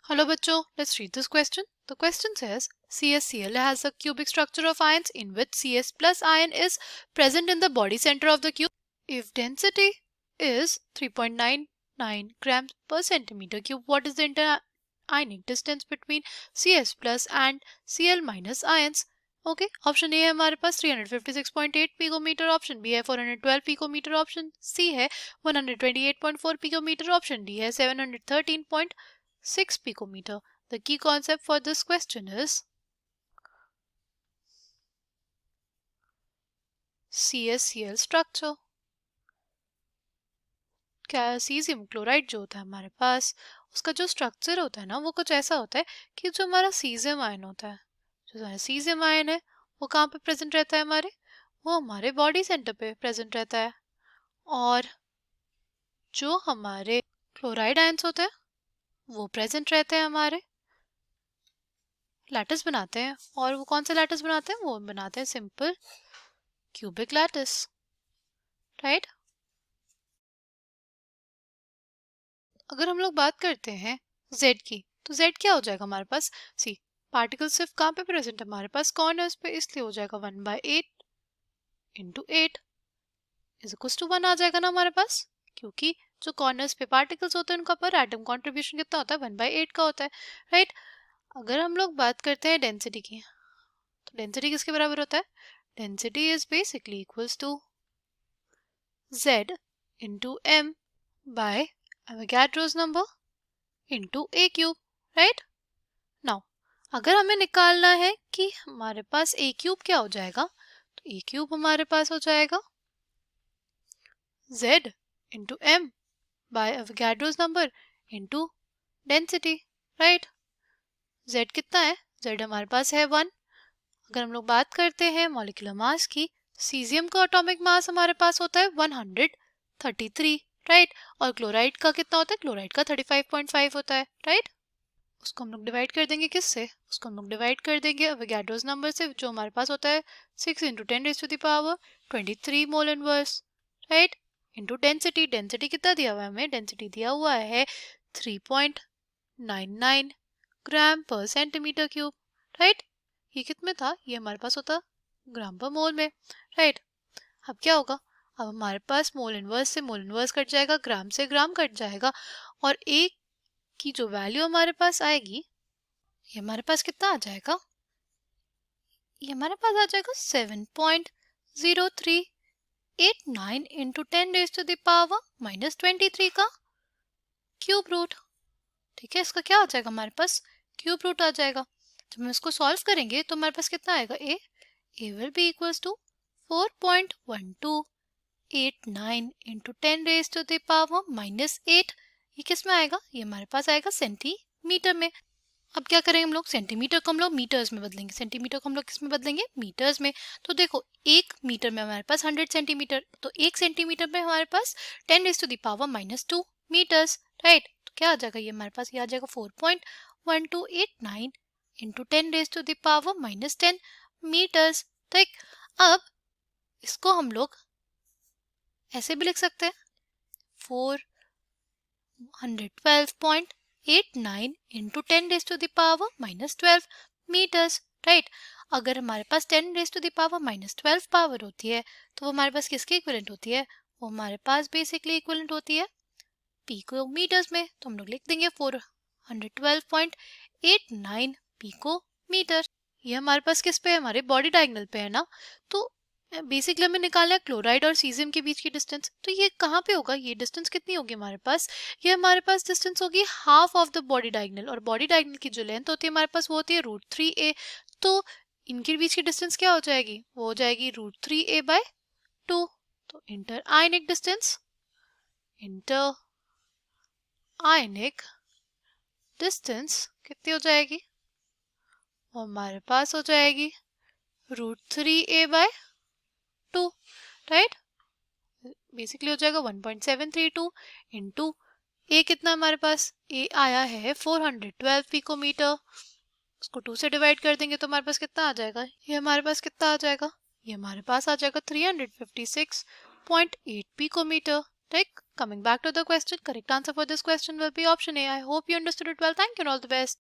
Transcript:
Hello bachcho, let's read this question. The question says CSCl has a cubic structure of ions in which Cs plus ion is present in the body center of the cube. If density is 3.99 grams per centimeter cube, what is the interionic distance between Cs plus and Cl minus ions? Okay option A है हमारे पास 356.8 picometre, option B है 412 picometre, option C है 128.4 picometre, option D है 713.6 picometer. The key concept for this question is CSCl structure. क्या caesium chloride जो होता है हमारे पास, उसका जो स्ट्रक्चर होता है ना, वो कुछ ऐसा होता है कि जो हमारा सीजियम आयन होता है, जो हमारा सीजियम आयन है वो कहाँ पे प्रेजेंट रहता है हमारे, वो हमारे बॉडी सेंटर पे प्रेजेंट रहता है। और जो हमारे क्लोराइड आयन्स होते हैं वो प्रेजेंट रहते हैं हमारे लैटिस बनाते हैं। और वो कौन सा लैटिस बनाते हैं, वो बनाते हैं सिंपल क्यूबिक लैटिस, राइट। अगर हम लोग बात करते हैं z की, तो z क्या हो जाएगा हमारे पास, सी पार्टिकल सिर्फ कहाँ पे प्रेजेंट है हमारे पास, कॉर्नर्स पे, इसलिए हो जाएगा 1/8 इंटू 8 इज इक्वल्स टू 1 आ जाएगा ना हमारे पास, क्योंकि जो कॉर्नर्स पे पार्टिकल्स होते हैं उनका पर एटम कॉन्ट्रीब्यूशन कितना होता है, 1/8 का होता है, राइट। अगर हम लोग बात करते हैं डेंसिटी की, तो डेंसिटी किसके बराबर होता है, density is basically equals to z into m by Avogadro's number into a cube, right? Now, अगर हमें निकालना है कि हमारे पास a क्यूब क्या हो जाएगा, तो a क्यूब हमारे पास हो जाएगा z into m by Avogadro's number into density, right? z कितना है, z हमारे पास है 1। अगर हम लोग बात करते हैं मॉलिक्यूलर मास की, सीजियम का एटॉमिक मास हमारे पास होता है 133, राइट। और क्लोराइड का कितना होता है, क्लोराइड का 35.5 होता है, राइट। उसको हम लोग डिवाइड कर देंगे किससे, उसको हम लोग डिवाइड कर देंगे अवोगाड्रोस नंबर से, जो हमारे पास होता है 6 into 10⁻23 mole inverse, right, into density. Density कितना दिया हुआ है हमें, डेंसिटी दिया हुआ है 3.99 ग्राम पर सेंटीमीटर क्यूब, राइट। ये कितने था, ये हमारे पास होता ग्राम पर मोल में, राइट। अब क्या होगा, अब हमारे पास मोल इनवर्स से मोल इनवर्स कट जाएगा, ग्राम से ग्राम कट जाएगा, और एक की जो वैल्यू हमारे पास आएगी, ये हमारे पास कितना आ जाएगा, ये हमारे पास आ जाएगा 7.0389 इंटू 10⁻⁻23 का क्यूब रूट, ठीक है। इसका क्या आ जाएगा हमारे पास, क्यूब रूट आ जाएगा। जब हम इसको सॉल्व करेंगे तो हमारे पास कितना आएगा, A will be equals to 4.1289 into 10⁻⁻8। ये किस में आएगा, ये हमारे पास आएगा सेंटीमीटर में। अब क्या करेंगे हम लोग, सेंटीमीटर को हम लोग मीटर्स में बदलेंगे, सेंटीमीटर को हम लोग किस में बदलेंगे, मीटर्स में। तो देखो 1 मीटर में हमारे पास 100 सेंटीमीटर, तो 1 सेंटीमीटर में हमारे पास 10⁻⁻2 मीटर्स, राइट। तो क्या आ जाएगा, ये हमारे पास ये आ जाएगा 4.1289 इंटू 10⁻⁻10 मीटर्स, ठीक। अब इसको हम लोग ऐसे भी लिख सकते हैं 412.89 इंटू 10⁻⁻12 मीटर्स, राइट। अगर हमारे पास 10⁻⁻12 पावर होती है तो वो हमारे पास किसके इक्विवेलेंट होती है, वो हमारे पास बेसिकली इक्विवेलेंट होती है पीको मीटर्स में। तो हम लोग लिख देंगे 412.89 पीको मीटर। ये हमारे पास किस पे है, हमारे बॉडी डायगोनल पे है ना। तो बेसिकली हमें निकालना है क्लोराइड और सीजियम के बीच की डिस्टेंस, तो ये कहाँ पे होगा, ये डिस्टेंस कितनी होगी हमारे पास, ये हमारे पास डिस्टेंस होगी half of the body diagonal, और बॉडी डायगोनल की जो लेंथ होती है हमारे पास वो होती है √3a। तो इनके बीच की डिस्टेंस क्या हो जाएगी, वो हो जाएगी √3a/2। तो इंटर आयनिक डिस्टेंस, इंटर आयनिक डिस्टेंस कितनी हो जाएगी, वो हमारे पास हो जाएगी √3a/2, राइट। बेसिकली हो जाएगा 1.732 इंटू ए, कितना हमारे पास, ए आया है 412 पिकोमीटर, उसको 2 से डिवाइड कर देंगे तो हमारे पास कितना आ जाएगा, ये हमारे पास कितना आ जाएगा, ये हमारे पास आ जाएगा 356.8 पिकोमीटर, ठीक, coming back to the question, correct answer for this question will be option A. I hope you understood it well. Thank you and all the best.